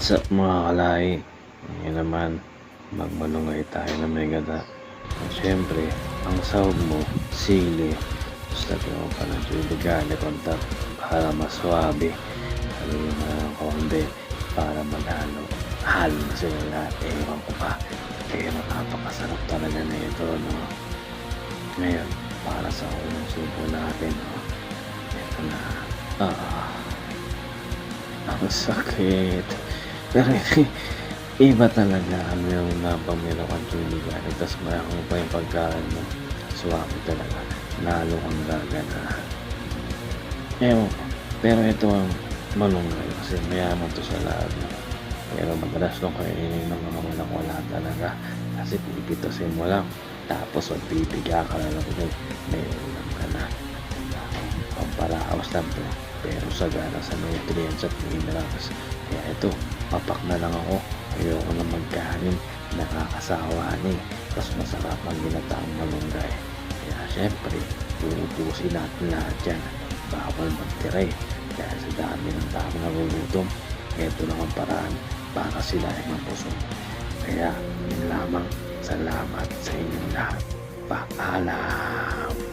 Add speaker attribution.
Speaker 1: Sa mga kalay, ngayon naman magmalungay tayo ng may gata. At syempre, ang sahog mo, sili, tapos lagyan mo pa ng chili garlic on top para mas swabe. Haluin mo na ng konti para maghalo. Halo na sila lahat. Ewan ko pa. Kaya napakasarap talaga na ito, no? Ngayon, para sa unang subo natin, no? Ito na. Ah, ang sakit. Pero iba talaga ano yung napamilo kang chili garlic. Tapos mayroon pa yung pagkaan mo. Suwabe talaga. Lalo kang gaganahan. Ewan ko. Pero ito ang malunggay kasi mayaman to sa lahat. Pero madalas nung kainin ng mga walang wala talaga. Kasi pipitasin mo lang. Tapos magpipiga ka na lang ulit. May ulam ka na. Pamparaos lang to. Pero sagana sa nutrients at minerals. Kaya ito, papak na lang ako. Ayoko na magkanin. Nakakasawa ni. Mas masarap ang ginataang malunggay. Kaya syempre, tutusin natin lahat yan. Bawal magtira eh. Dahil sa dami ng tao na nagugutom, ito lang ang paraan para sila ay mapusog. Kaya yun lamang, salamat sa inyong lahat. Paalam!